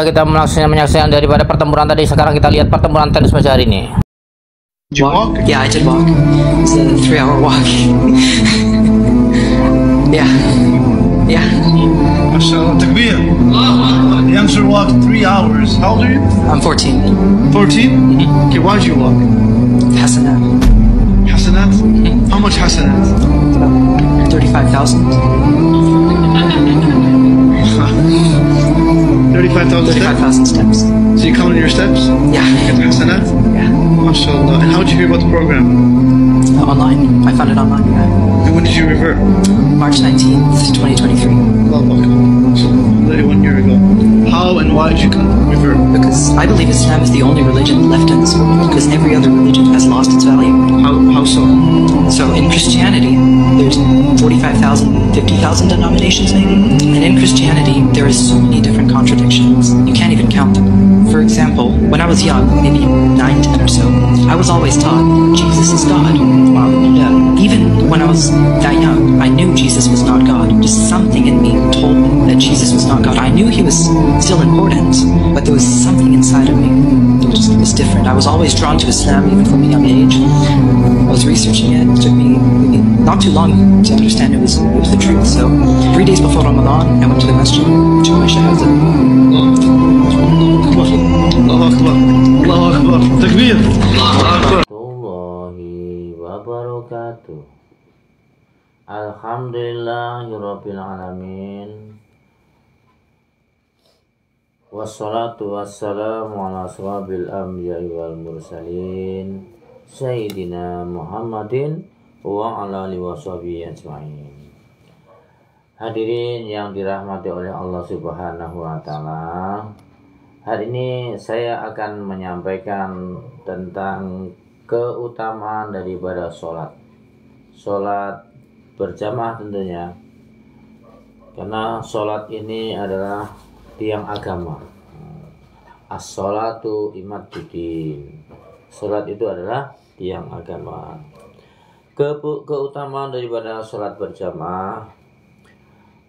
Setelah kita menyaksikan daripada pertempuran tadi, sekarang kita lihat pertempuran tenis meja hari ini. Did you walk? Yeah, I did walk. It's a 3-hour walk. Yeah. MashaAllah, takbir. The youngster walked 3 hours. How old are you? I'm 14. 14? Okay, why'd you walk? Hasanat. Hasanat? How much hasanat? 35,000. 35,000 steps? 35,000 steps. So you counted your steps? Yeah. Get the hasanat? Yeah. MashaAllah. And how did you hear about the program? Online. I found it online. Yeah. And when did you revert? March 19th, 2023. Allahu Akbar. So, literally 1 year ago. How and why did you revert? Because I believe Islam is the only religion left in this world. Because every other religion has lost its value. How so? So in Christianity, there's 45,000, 50,000 denominations maybe. And in Christianity, there is so many different contradictions. You can't even count them. For example, when I was young, maybe 9, 10 or so, I was always taught Jesus is God. Even when I was that young, I knew Jesus was not God. Just something in me told me that Jesus was not God. I knew he was still important, but there was something inside of me that just was different. I was always drawn to Islam even from a young age. I was researching it. It took me maybe not too long to understand it was the truth. So 3 days before Ramadan, I went to the masjid, took my shahada. Allahu Akbar. Allahu Akbar. Takbir. Allahu Akbar. Warahmatullahi wabarakatuh. Alhamdulillahirabbil alamin. Wassalatu wassalamu ala asrobil anbiya'i wal mursalin Sayyidina Muhammadin wa ala alihi washabihi ajma'in. Hadirin yang dirahmati oleh Allah Subhanahu wa taala, hari ini saya akan menyampaikan tentang keutamaan daripada sholat berjamaah tentunya, karena sholat ini adalah tiang agama. As-sholatu imaduddin. Sholat itu adalah tiang agama. Keutamaan daripada sholat berjamaah,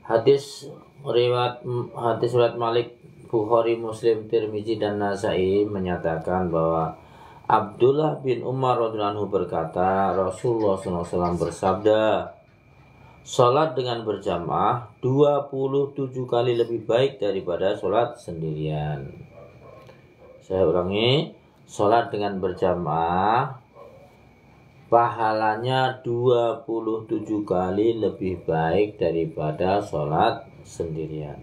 hadis riwayat Malik, Bukhari, Muslim, Tirmizi dan Nasai menyatakan bahwa Abdullah bin Umar radhiyallahu anhu berkata, Rasulullah SAW bersabda, sholat dengan berjamaah 27 kali lebih baik daripada sholat sendirian. Saya ulangi, sholat dengan berjamaah pahalanya 27 kali lebih baik daripada sholat sendirian.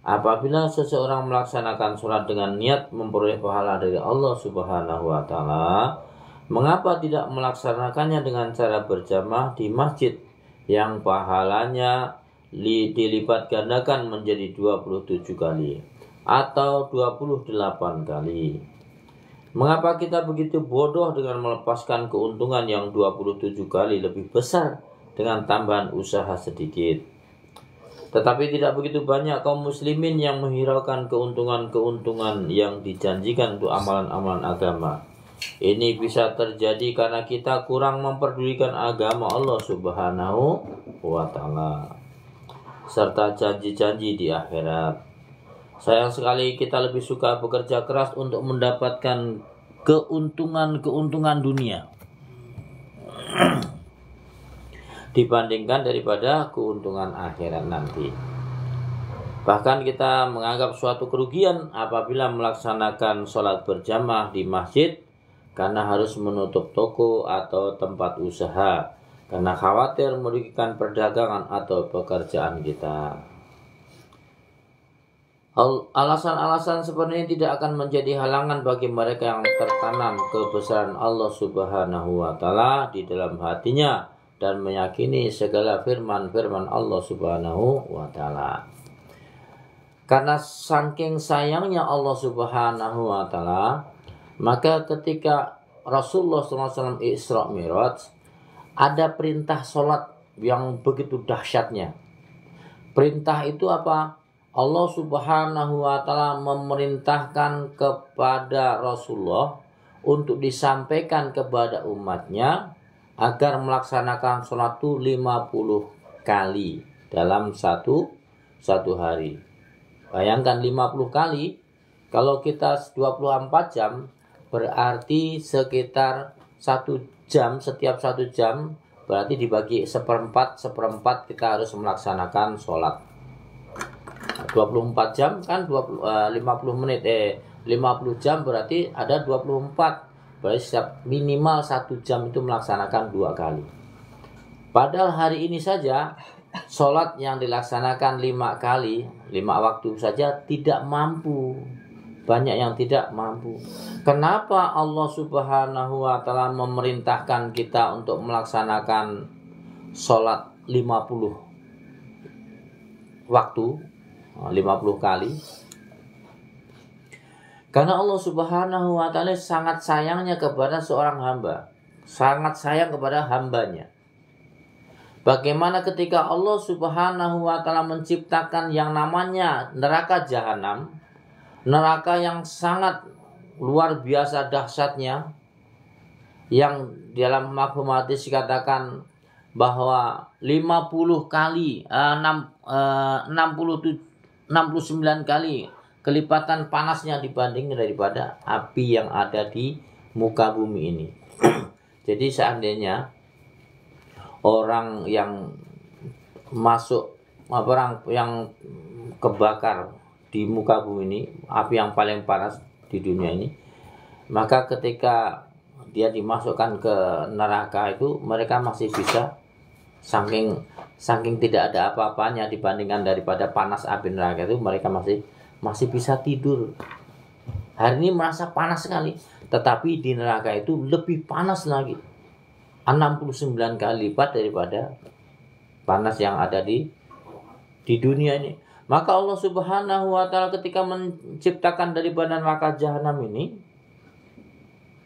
Apabila seseorang melaksanakan sholat dengan niat memperoleh pahala dari Allah Subhanahu wa taala, mengapa tidak melaksanakannya dengan cara berjamaah di masjid yang pahalanya dilipat gandakan menjadi 27 kali atau 28 kali? Mengapa kita begitu bodoh dengan melepaskan keuntungan yang 27 kali lebih besar dengan tambahan usaha sedikit? Tetapi tidak begitu banyak kaum muslimin yang menghiraukan keuntungan-keuntungan yang dijanjikan untuk amalan-amalan agama. Ini bisa terjadi karena kita kurang memperdulikan agama Allah Subhanahu wa taala serta janji-janji di akhirat. Sayang sekali kita lebih suka bekerja keras untuk mendapatkan keuntungan dunia dibandingkan daripada keuntungan akhirat nanti. Bahkan kita menganggap suatu kerugian apabila melaksanakan sholat berjamaah di masjid karena harus menutup toko atau tempat usaha karena khawatir merugikan perdagangan atau pekerjaan kita. Alasan-alasan seperti ini tidak akan menjadi halangan bagi mereka yang tertanam kebesaran Allah Subhanahu wa taala di dalam hatinya dan meyakini segala firman-firman Allah Subhanahu wa taala. Karena saking sayangnya Allah Subhanahu wa taala, maka ketika Rasulullah SAW Isra Mi'raj, ada perintah sholat yang begitu dahsyatnya. Perintah itu apa? Allah Subhanahu wa taala memerintahkan kepada Rasulullah untuk disampaikan kepada umatnya agar melaksanakan sholat itu 50 kali dalam satu hari. Bayangkan 50 kali, kalau kita 24 jam, berarti sekitar 1 jam, setiap 1 jam, berarti dibagi seperempat kita harus melaksanakan sholat. 24 jam kan 50 menit, 50 jam berarti ada 24. Berarti setiap minimal 1 jam itu melaksanakan 2 kali. Padahal hari ini saja, sholat yang dilaksanakan 5 kali, 5 waktu saja tidak mampu. Banyak yang tidak mampu. Kenapa Allah Subhanahu wa Ta'ala memerintahkan kita untuk melaksanakan sholat 50 waktu, 50 kali? Karena Allah Subhanahu wa Ta'ala sangat sayangnya kepada seorang hamba, sangat sayang kepada hambanya. Bagaimana ketika Allah Subhanahu wa Ta'ala menciptakan yang namanya neraka jahanam, neraka yang sangat luar biasa dahsyatnya, yang dalam mafhum hadis dikatakan bahwa 50 kali 69 kali kelipatan panasnya dibanding daripada api yang ada di muka bumi ini. Jadi seandainya orang yang kebakar di muka bumi ini, api yang paling panas di dunia ini, maka ketika dia dimasukkan ke neraka itu, mereka masih bisa, saking tidak ada apa-apanya dibandingkan daripada panas api neraka itu, mereka masih bisa tidur. Hari ini merasa panas sekali, tetapi di neraka itu lebih panas lagi, 69 kali lipat daripada panas yang ada di dunia ini. Maka Allah Subhanahu wa Ta'ala ketika menciptakan daripada neraka jahanam ini,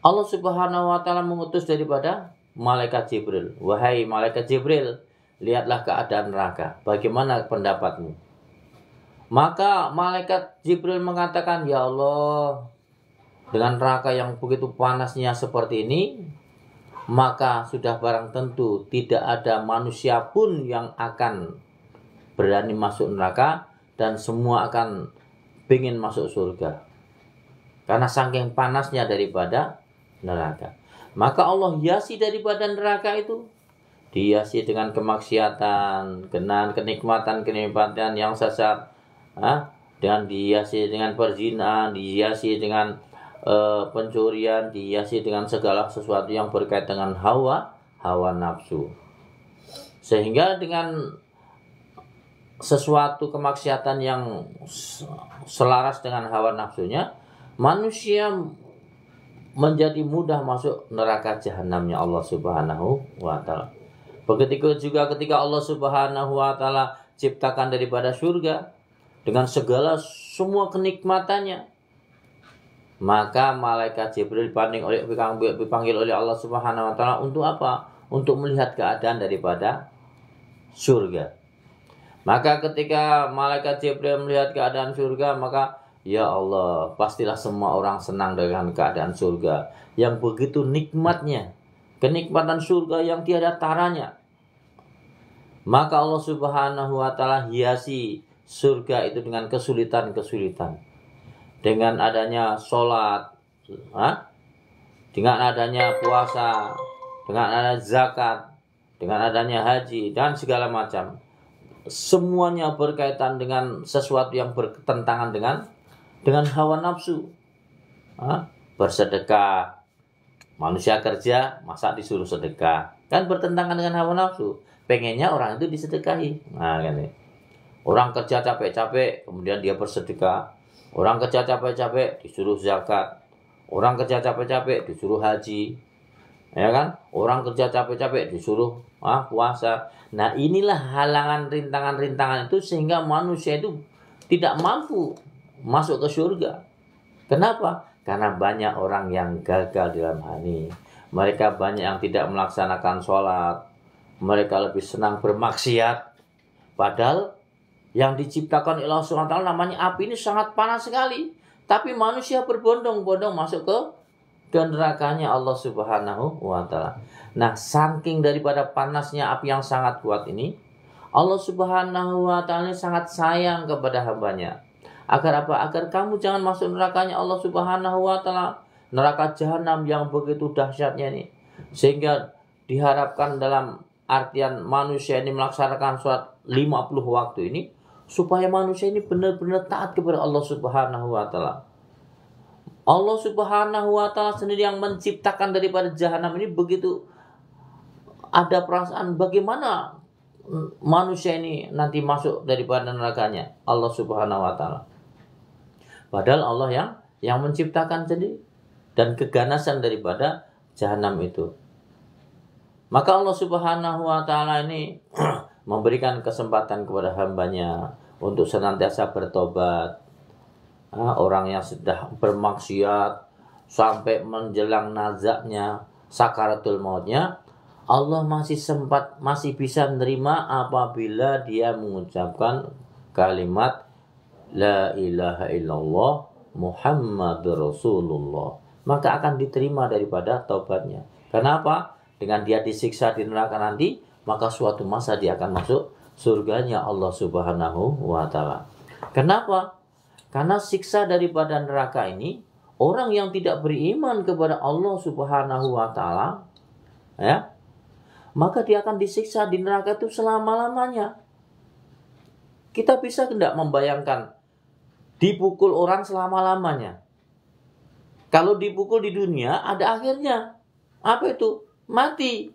Allah Subhanahu wa Ta'ala mengutus daripada malaikat Jibril. Wahai malaikat Jibril, lihatlah keadaan neraka, bagaimana pendapatmu? Maka malaikat Jibril mengatakan, ya Allah, dengan neraka yang begitu panasnya seperti ini, maka sudah barang tentu tidak ada manusia pun yang akan berani masuk neraka, dan semua akan ingin masuk surga karena saking panasnya daripada neraka. Maka Allah hiasi daripada neraka itu, dihiasi dengan kemaksiatan, dengan kenikmatan yang sesat, dan dihiasi dengan perzinahan, dihiasi dengan pencurian, dihiasi dengan segala sesuatu yang berkait dengan hawa nafsu. Sehingga dengan sesuatu kemaksiatan yang selaras dengan hawa nafsunya, manusia menjadi mudah masuk neraka jahanamnya Allah Subhanahu wa Ta'ala. Begitu juga ketika Allah Subhanahu wa Ta'ala ciptakan daripada surga dengan segala semua kenikmatannya, maka malaikat Jibril dipanggil oleh Allah Subhanahu wa Ta'ala untuk apa? Untuk melihat keadaan daripada surga. Maka ketika malaikat Jibril melihat keadaan surga, maka ya Allah, pastilah semua orang senang dengan keadaan surga yang begitu nikmatnya, kenikmatan surga yang tiada taranya. Maka Allah Subhanahu wa Ta'ala hiasi surga itu dengan kesulitan-kesulitan, dengan adanya sholat, dengan adanya puasa, dengan adanya zakat, dengan adanya haji, dan segala macam. Semuanya berkaitan dengan sesuatu yang bertentangan dengan hawa nafsu. Bersedekah, manusia kerja, masa disuruh sedekah? Kan bertentangan dengan hawa nafsu. Pengennya orang itu disedekahi. Orang kerja capek-capek, kemudian dia bersedekah. Orang kerja capek-capek, disuruh zakat. Orang kerja capek-capek, disuruh haji. Ya kan? Orang kerja capek-capek, disuruh puasa. Nah, inilah halangan, rintangan-rintangan itu sehingga manusia itu tidak mampu masuk ke surga. Kenapa? Karena banyak orang yang gagal dalam hal ini. Mereka banyak yang tidak melaksanakan sholat. Mereka lebih senang bermaksiat. Padahal yang diciptakan oleh Allah SWT namanya api ini sangat panas sekali. Tapi manusia berbondong-bondong masuk ke nerakanya Allah Subhanahu wa Ta'ala. Nah, saking daripada panasnya api yang sangat kuat ini, Allah Subhanahu wa Ta'ala sangat sayang kepada hambanya. Agar apa? Agar kamu jangan masuk nerakanya Allah Subhanahu wa taala, neraka jahanam yang begitu dahsyatnya ini. Sehingga diharapkan dalam artian manusia ini melaksanakan sholat 50 waktu ini supaya manusia ini benar-benar taat kepada Allah Subhanahu wa taala. Allah Subhanahu wa taala sendiri yang menciptakan daripada jahanam ini begitu ada perasaan bagaimana manusia ini nanti masuk daripada nerakanya Allah Subhanahu wa taala. Padahal Allah yang menciptakan sendiri dan keganasan daripada jahanam itu. Maka Allah Subhanahu wa taala ini memberikan kesempatan kepada hambanya untuk senantiasa bertobat. Orang yang sudah bermaksiat sampai menjelang nazaknya, sakaratul mautnya, Allah masih bisa menerima apabila dia mengucapkan kalimat La ilaha illallah Muhammadur Rasulullah. Maka akan diterima daripada taubatnya. Kenapa? Dengan dia disiksa di neraka nanti, maka suatu masa dia akan masuk surganya Allah Subhanahu wa taala. Kenapa? Karena siksa daripada neraka ini, orang yang tidak beriman kepada Allah Subhanahu wa taala, ya, maka dia akan disiksa di neraka itu selama-lamanya. Kita bisa tidak membayangkan dipukul orang selama-lamanya? Kalau dipukul di dunia ada akhirnya. Apa itu? Mati.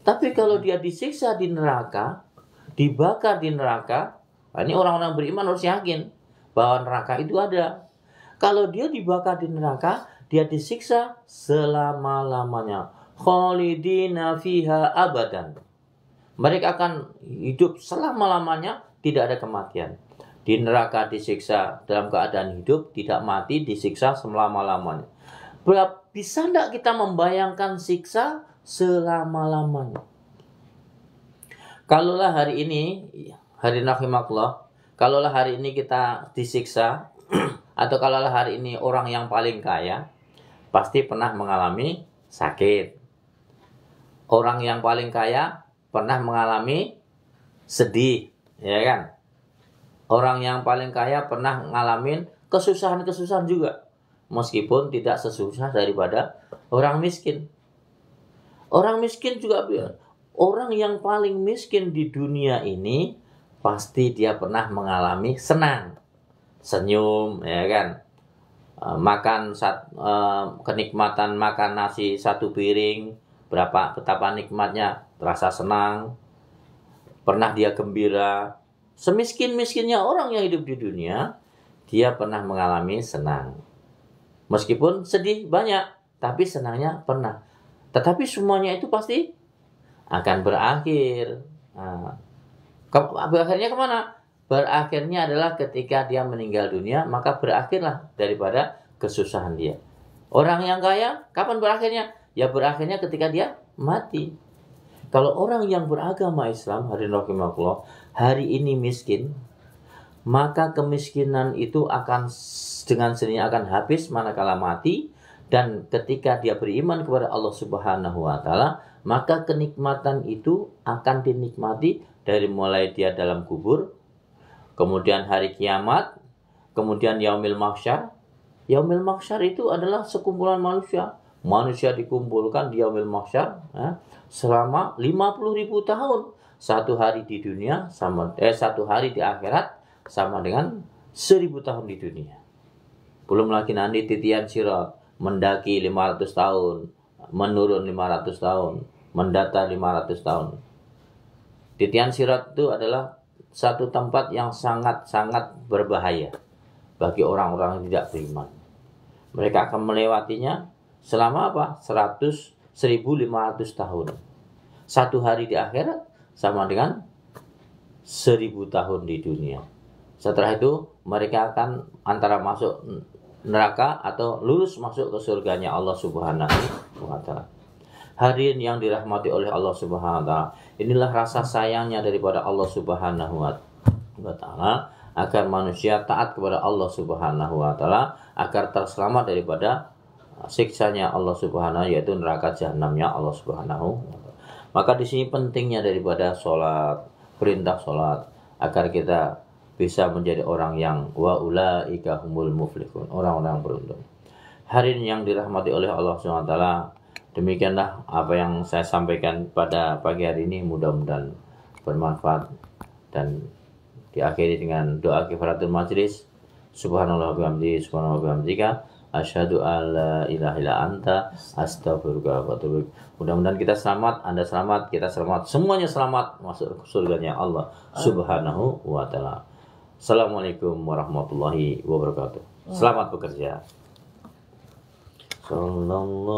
Tapi kalau dia disiksa di neraka, dibakar di neraka, ini orang-orang beriman harus yakin bahwa neraka itu ada. Kalau dia dibakar di neraka, dia disiksa selama-lamanya. Khalidina fiha abadan. Mereka akan hidup selama-lamanya, tidak ada kematian. Di neraka disiksa dalam keadaan hidup, tidak mati, disiksa selama-lamanya. Bisa tidak kita membayangkan siksa selama-lamanya? Kalaulah hari ini, hari rahimakumullah, kalaulah hari ini kita disiksa, atau kalaulah hari ini orang yang paling kaya, pasti pernah mengalami sakit. Orang yang paling kaya pernah mengalami sedih, ya kan? Orang yang paling kaya pernah ngalamin kesusahan-kesusahan juga. Meskipun tidak sesusah daripada orang miskin. Orang miskin juga, orang yang paling miskin di dunia ini, pasti dia pernah mengalami senang. Senyum, ya kan. Kenikmatan makan nasi satu piring, betapa nikmatnya, terasa senang. Pernah dia gembira. Semiskin-miskinnya orang yang hidup di dunia, dia pernah mengalami senang. Meskipun sedih banyak, tapi senangnya pernah. Tetapi semuanya itu pasti akan berakhir. Berakhirnya kemana? Berakhirnya adalah ketika dia meninggal dunia, maka berakhirlah daripada kesusahan dia. Orang yang kaya, kapan berakhirnya? Ya berakhirnya ketika dia mati. Kalau orang yang beragama Islam, hari ini miskin, maka kemiskinan itu akan dengan sendirinya akan habis manakala mati, dan ketika dia beriman kepada Allah Subhanahu wa taala, maka kenikmatan itu akan dinikmati dari mulai dia dalam kubur, kemudian hari kiamat, kemudian yaumil mahsyar. Yaumil mahsyar itu adalah sekumpulan manusia. Manusia dikumpulkan di yaumil mahsyar selama 50.000 tahun. Satu hari di dunia satu hari di akhirat sama dengan 1000 tahun di dunia. Belum lagi nanti titian sirat, mendaki 500 tahun, menurun 500 tahun, mendata 500 tahun. Titian sirat itu adalah satu tempat yang sangat-sangat berbahaya bagi orang-orang yang tidak beriman. Mereka akan melewatinya selama apa? 1.500 tahun. Satu hari di akhirat sama dengan 1000 tahun di dunia. Setelah itu mereka akan antara masuk neraka atau lulus masuk ke surganya Allah Subhanahu wa taala. Hadirin yang dirahmati oleh Allah Subhanahu wa taala, inilah rasa sayangnya daripada Allah Subhanahu wa taala agar manusia taat kepada Allah Subhanahu wa taala agar terselamat daripada siksanya Allah Subhanahu, yaitu neraka jahanamnya Allah Subhanahu wa taala. Maka di sini pentingnya daripada sholat, perintah sholat, agar kita bisa menjadi orang yang wa ulaika humul muflihun, orang-orang beruntung. Hari ini yang dirahmati oleh Allah SWT, demikianlah apa yang saya sampaikan pada pagi hari ini, mudah-mudahan bermanfaat dan diakhiri dengan doa kifaratul majlis. Subhanallah wa bihamdihi, subhanallah wa bihamdika, asyhadu an la ilaha illa anta, astaghfiruka wa atubu ilaik. Mudah-mudahan kita selamat, Anda selamat, kita selamat, semuanya selamat masuk surganya Allah Subhanahu wa taala. Assalamualaikum warahmatullahi wabarakatuh. Selamat bekerja. Sallallahu